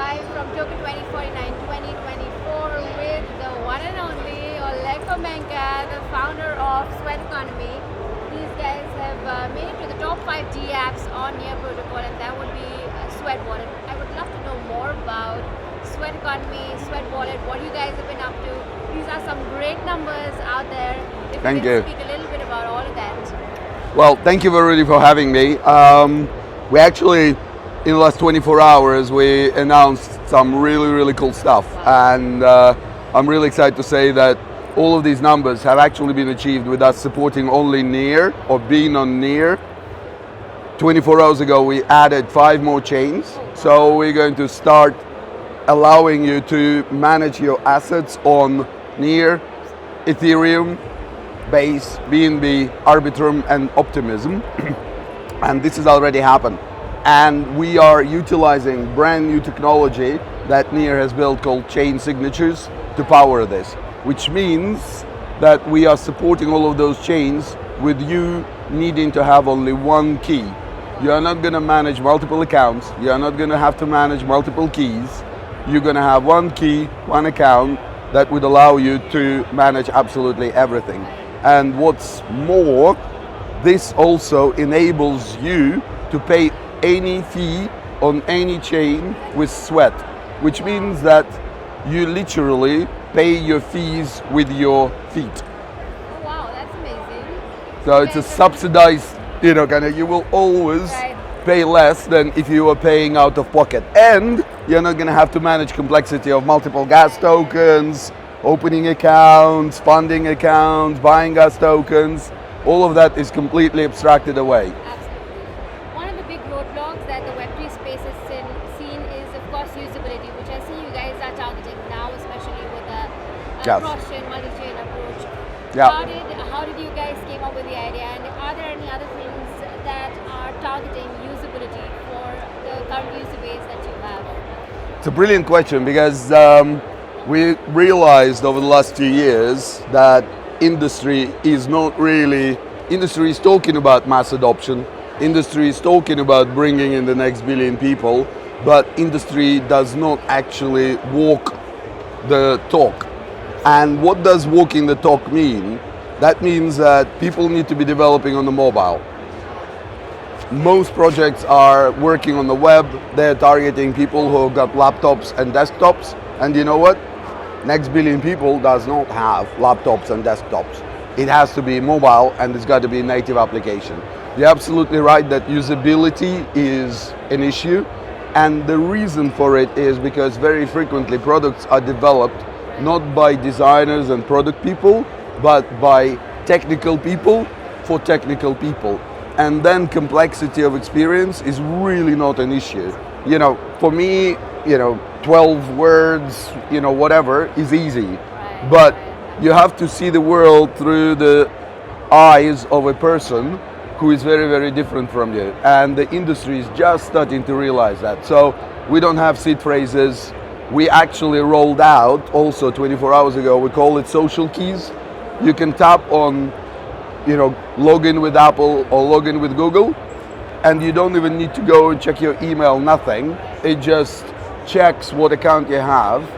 live from Tokyo 2049 2024 with the one and only Oleg Fomenko, the founder of Sweat Economy. These guys have made it to the top 5 G apps on Near Protocol, and that would be Sweat Wallet. I would love to know more about Sweat Economy, Sweat Wallet, what you guys have been up to. These are some great numbers out there. If Thank you you. can speak a little bit about all of that. Well, thank you very much for having me. We actually, in the last 24 hours, we announced some really cool stuff. And I'm really excited to say that all of these numbers have actually been achieved with us supporting only Near or being on Near. 24 hours ago, we added 5 more chains. So we're going to start allowing you to manage your assets on Near, Ethereum, Base, BNB, Arbitrum, and Optimism. And this has already happened. And we are utilizing brand new technology that Near has built called chain signatures to power this, which means that we are supporting all of those chains with you needing to have only one key. You are not going to manage multiple accounts. You are not going to have to manage multiple keys. You're going to have one key, one account that would allow you to manage absolutely everything. And what's more, this also enables you to pay any fee on any chain with Sweat, which means that you literally pay your fees with your feet. Oh, wow, that's amazing. So it's a subsidized, you will always pay less than if you were paying out of pocket. And you're not going to have to manage complexity of multiple gas tokens, opening accounts, funding accounts, buying gas tokens. All of that is completely abstracted away. Absolutely. One of the big roadblocks that the Web3 space has seen is, of course, usability, which I see you guys are targeting now, especially with the cross-chain, multi-chain approach. Yeah. How did you guys came up with the idea, and are there any other things that are targeting usability for the current user base that you have? It's a brilliant question because we realized over the last 2 years that industry is talking about mass adoption, industry is talking about bringing in the next billion people, but industry does not actually walk the talk. And what does walking the talk mean? That means that people need to be developing on the mobile. Most projects are working on the web. They're targeting people who have got laptops and desktops. And you know what? Next billion people does not have laptops and desktops. It has to be mobile, and it's got to be a native application. You're absolutely right that usability is an issue. And the reason for it is because very frequently products are developed not by designers and product people, but by technical people for technical people. And then complexity of experience is really not an issue. For me, 12 words, whatever is easy. But you have to see the world through the eyes of a person who is very different from you. And the industry is just starting to realize that. So we don't have seed phrases. We actually rolled out also 24 hours ago, we call it social keys. You can tap on, log in with Apple or log in with Google, and you don't even need to go and check your email, nothing. It just checks what account you have,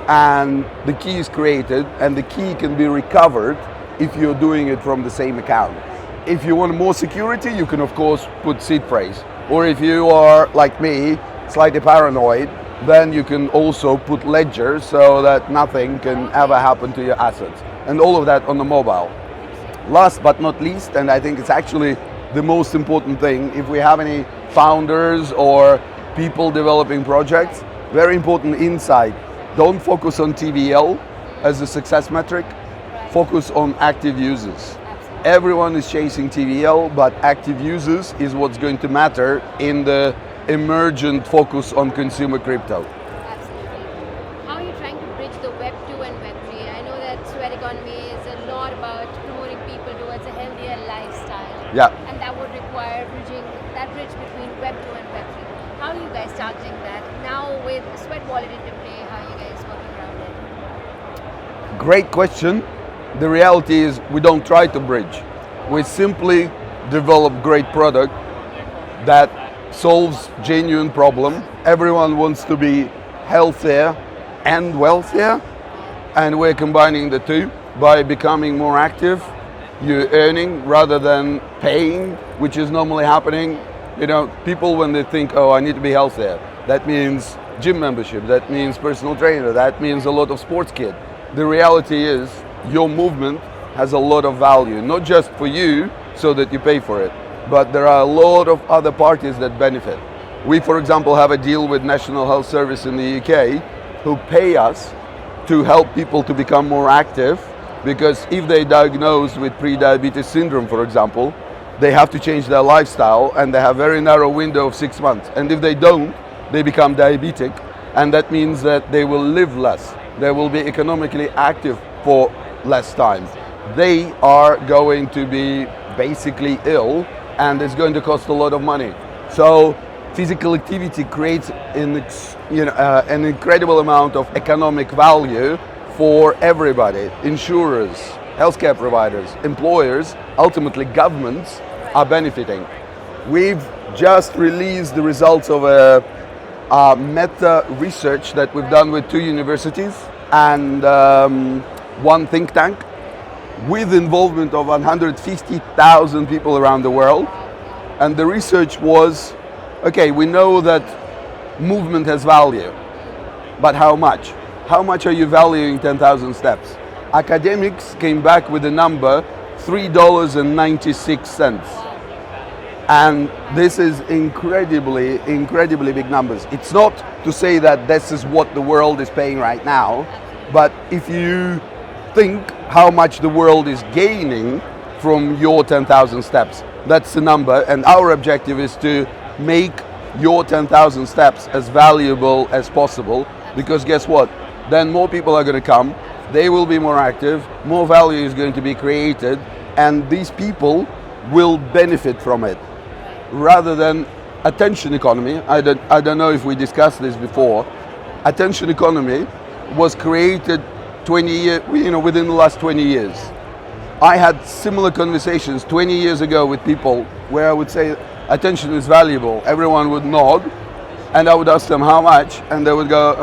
and the key is created, and the key can be recovered if you're doing it from the same account. If you want more security, you can of course put seed phrase. Or if you are, like me, slightly paranoid, then you can also put ledger so that nothing can ever happen to your assets. And all of that on the mobile. Last but not least, and I think it's actually the most important thing, if we have any founders or people developing projects, very important insight. Don't focus on TVL as a success metric, focus on active users. Everyone is chasing TVL, but active users is what's going to matter in the emergent focus on consumer crypto. Absolutely. How are you trying to bridge the Web2 and Web3? I know that Sweat Economy is a lot about promoting people towards a healthier lifestyle. Yeah. And that would require bridging that bridge between Web2 and Web3. How are you guys targeting that? Now with Sweat Wallet into play, how are you guys working around it? Great question. The reality is we don't try to bridge. We simply develop great product that solves genuine problem. Everyone wants to be healthier and wealthier, and we're combining the two by becoming more active. You're earning rather than paying, which is normally happening. You know, people when they think, oh, I need to be healthier, that means gym membership, that means personal trainer, that means a lot of sports kit. The reality is your movement has a lot of value, not just for you so that you pay for it, but there are a lot of other parties that benefit. We, for example, have a deal with National Health Service in the UK who pay us to help people to become more active, because if they're diagnosed with pre-diabetes syndrome, for example, they have to change their lifestyle and they have a very narrow window of 6 months. And if they don't, they become diabetic, and that means that they will live less. They will be economically active for less time. They are going to be basically ill, and it's going to cost a lot of money. So physical activity creates an incredible amount of economic value for everybody. Insurers, healthcare providers, employers, ultimately governments are benefiting. We've just released the results of a meta research that we've done with 2 universities and one think tank, with involvement of 150,000 people around the world. And the research was, okay, we know that movement has value, but how much? How much are you valuing 10,000 steps? Academics came back with the number $3.96. And this is incredibly big numbers. It's not to say that this is what the world is paying right now, but if you think how much the world is gaining from your 10,000 steps, that's the number. And our objective is to make your 10,000 steps as valuable as possible, because guess what? Then more people are going to come, they will be more active, more value is going to be created, and these people will benefit from it. Rather than attention economy, I don't know if we discussed this before, attention economy was created 20 years, within the last 20 years. I had similar conversations 20 years ago with people where I would say attention is valuable. Everyone would nod, and I would ask them how much, and they would go,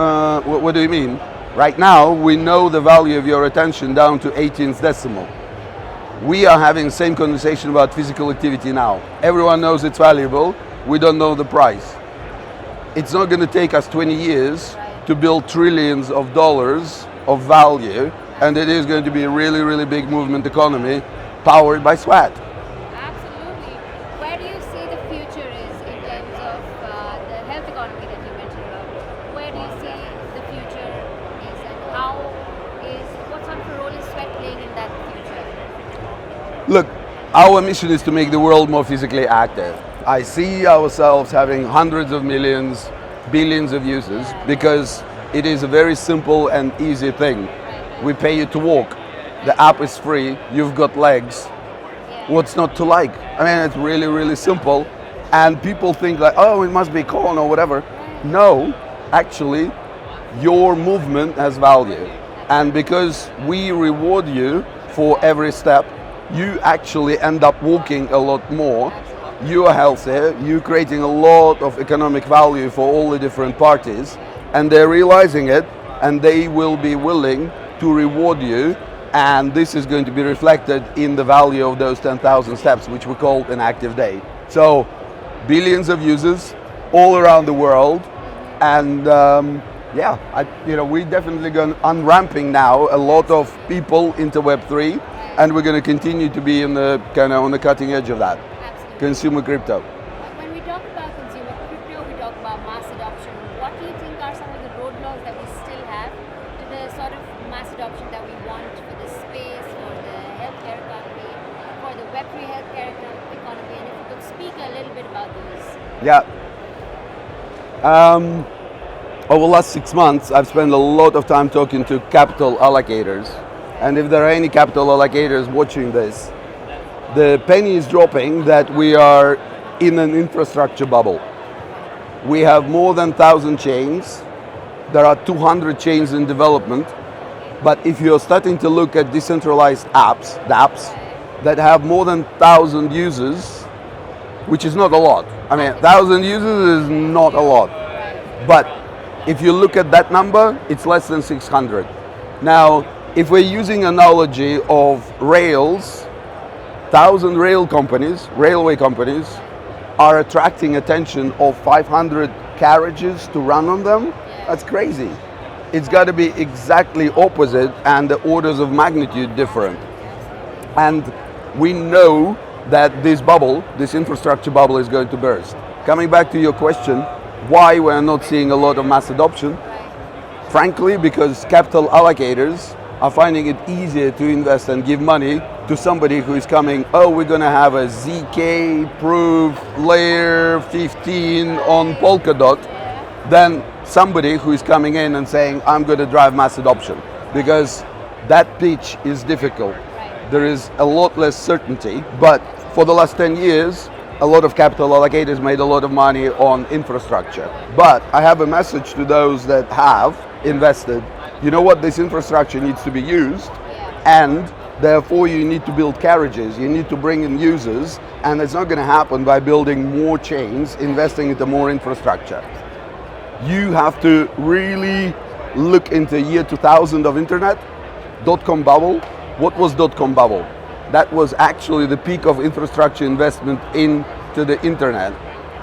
what do you mean? Right now, we know the value of your attention down to 18th decimal. We are having the same conversation about physical activity now. Everyone knows it's valuable, we don't know the price. It's not going to take us 20 years to build trillions of dollars of value, and it is going to be a really big movement economy powered by sweat. Absolutely. Where do you see the future is in terms of the health economy that you mentioned about? Where do you see the future is, and what sort of a role is sweat playing in that future? Look, our mission is to make the world more physically active. I see ourselves having hundreds of millions, billions of users, because it is a very simple and easy thing. We pay you to walk. The app is free. You've got legs. What's not to like? I mean, it's really simple. And people think like, oh, it must be corn or whatever. No, actually, your movement has value. And because we reward you for every step, you actually end up walking a lot more. You are healthier. You're creating a lot of economic value for all the different parties. And they're realizing it, and they will be willing to reward you, and this is going to be reflected in the value of those 10,000 steps, which we call an active day. So billions of users all around the world, and we're definitely going unramping now a lot of people into Web3, and we're going to continue to be on the cutting edge of that. Absolutely. Consumer crypto. When we talk about consumer crypto, we talk about mass adoption. What do you think are some of the roadblocks that we still have to the sort of mass adoption that we want for the space, for the healthcare economy, for the Web3 healthcare economy? And if you could speak a little bit about those. Yeah. Over the last 6 months, I've spent a lot of time talking to capital allocators. And if there are any capital allocators watching this, the penny is dropping that we are in an infrastructure bubble. We have more than 1,000 chains. There are 200 chains in development. But if you're starting to look at decentralized apps, the apps that have more than 1,000 users, which is not a lot. I mean, 1,000 users is not a lot. But If you look at that number, it's less than 600. Now, if we're using analogy of rails, 1,000 railway companies, are attracting attention of 500 carriages to run on them. That's crazy. It's got to be exactly opposite and the orders of magnitude different. And we know that this bubble, this infrastructure bubble, is going to burst. Coming back to your question, why we're not seeing a lot of mass adoption? Frankly, because capital allocators are finding it easier to invest and give money to somebody who is coming, oh, we're going to have a ZK proof layer 15 on Polkadot, than somebody who is coming in and saying, I'm going to drive mass adoption. Because that pitch is difficult. There is a lot less certainty, but for the last 10 years, a lot of capital allocators made a lot of money on infrastructure. But I have a message to those that have invested. You know what? This infrastructure needs to be used, and therefore you need to build carriages, you need to bring in users, and it's not going to happen by building more chains, investing into more infrastructure. You have to really look into year 2000 of internet, dot-com bubble. What was dot-com bubble? That was actually the peak of infrastructure investment into the internet.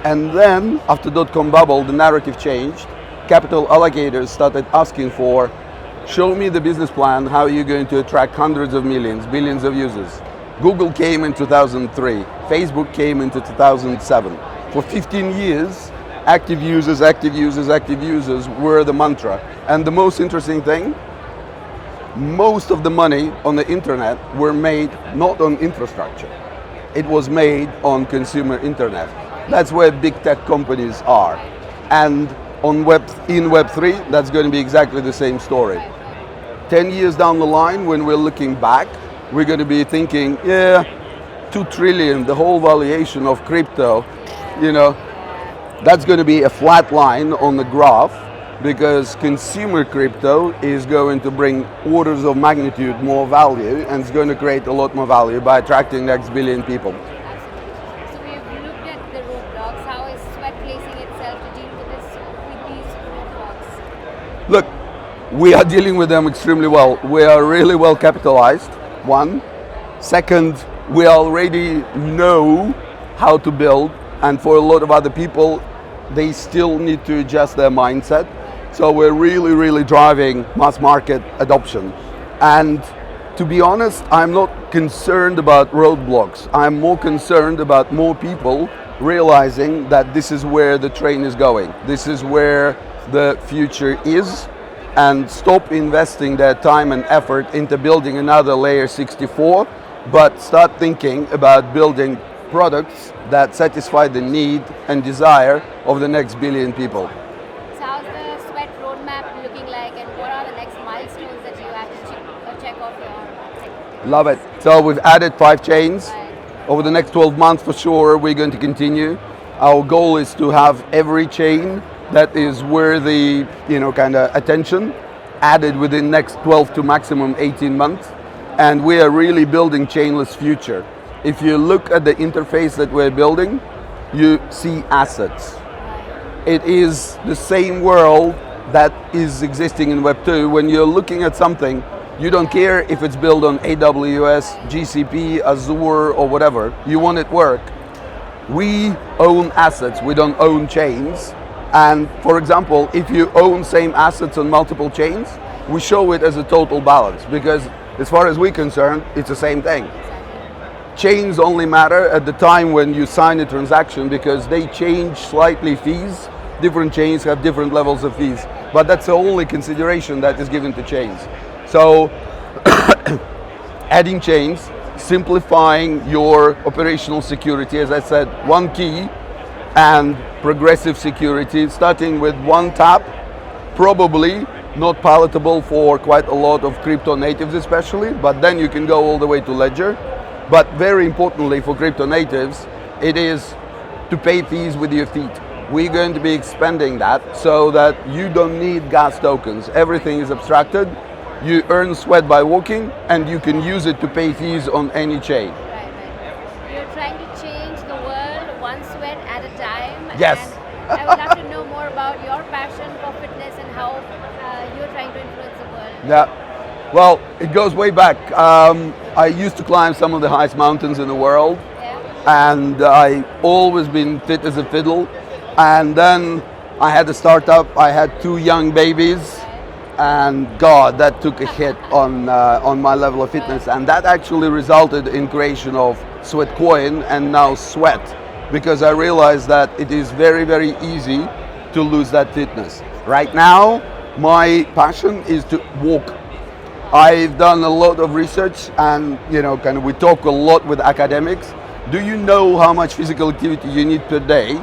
And then after dot-com bubble, the narrative changed. Capital allocators started asking for, show me the business plan, how are you going to attract hundreds of millions, billions of users. Google came in 2003, Facebook came into 2007. For 15 years, active users were the mantra. And the most interesting thing, most of the money on the internet were made not on infrastructure. It was made on consumer internet. That's where big tech companies are. And in Web3, that's going to be exactly the same story. 10 years down the line, when we're looking back, we're going to be thinking, 2 trillion, the whole valuation of crypto, that's going to be a flat line on the graph, because consumer crypto is going to bring orders of magnitude more value, and it's going to create a lot more value by attracting the next billion people. Absolutely. So we've looked at the roadblocks. How is Sweat placing itself to deal with these roadblocks? Look, we are dealing with them extremely well. We are really well capitalized, one. Second, we already know how to build, and for a lot of other people, they still need to adjust their mindset. So we're really driving mass market adoption. And to be honest, I'm not concerned about roadblocks. I'm more concerned about more people realizing that this is where the train is going. This is where the future is, and stop investing their time and effort into building another layer 64, but start thinking about building products that satisfy the need and desire of the next billion people. So how's the Sweat roadmap looking like, and what are the next milestones that you have to check off your? Love it. So we've added 5 chains. Over the next 12 months for sure, we're going to continue. Our goal is to have every chain that is worthy, kind of attention added within next 12 to maximum 18 months. And we are really building chainless future. If you look at the interface that we're building, you see assets. It is the same world that is existing in Web2. When you're looking at something, you don't care if it's built on AWS, GCP, Azure, or whatever. You want it work. We own assets, we don't own chains. And for example, if you own same assets on multiple chains, we show it as a total balance, because as far as we're concerned, it's the same thing. Chains only matter at the time when you sign a transaction, because they change slightly fees. Different chains have different levels of fees, but that's the only consideration that is given to chains. So adding chains, simplifying your operational security, as I said, one key, and progressive security, starting with one tap, probably not palatable for quite a lot of crypto natives especially, but then you can go all the way to ledger. But very importantly for crypto natives, it is to pay fees with your feet. We're going to be expanding that so that you don't need gas tokens. Everything is abstracted. You earn Sweat by walking, and you can use it to pay fees on any chain. Right. You're trying to change the world one sweat at a time. Yes. And I would love to know more about your passion passion for fitness and how you're trying to influence the world? Yeah. Well, it goes way back. I used to climb some of the highest mountains in the world, Yeah. and I always been fit as a fiddle. And then I had a startup. I had 2 young babies, and God, that took a hit on my level of fitness. And that actually resulted in creation of Sweatcoin and now Sweat, because I realized that it is very, very easy to lose that fitness. Right now, my passion is to walk. I've done a lot of research, and kind of we talk a lot with academics. Do you know how much physical activity you need per day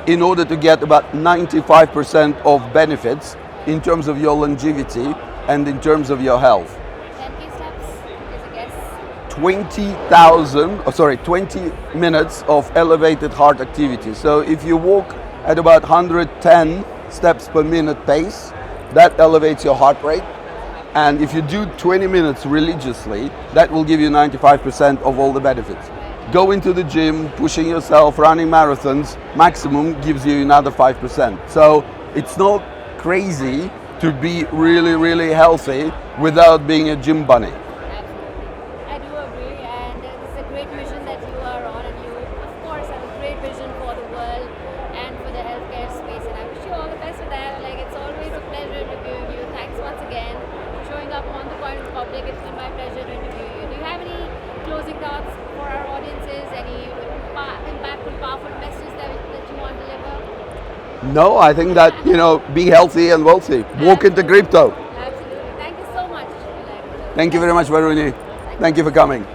in order to get about 95% of benefits in terms of your longevity and in terms of your health? 10K steps is a guess. 20 minutes of elevated heart activity. So if you walk at about 110 steps per minute pace, that elevates your heart rate. And if you do 20 minutes religiously, that will give you 95% of all the benefits. Go into the gym, pushing yourself, running marathons, maximum gives you another 5%. So it's not crazy to be really, really healthy without being a gym bunny. Absolutely. I do agree, and it's a great mission that you are on, and you, of course, have a great vision for the world and for the healthcare space. And I wish you all the best with that. Like, it's always a pleasure interviewing you. Thanks once again for showing up on the Point of the Public. It's been my pleasure to interview you. Do you have any closing thoughts for our audiences? Any impactful, powerful messages that you want to deliver? No, I think that, be healthy and wealthy. Walk into crypto. Absolutely. Thank you so much. Thank you very much, Varuni. Thank you for coming.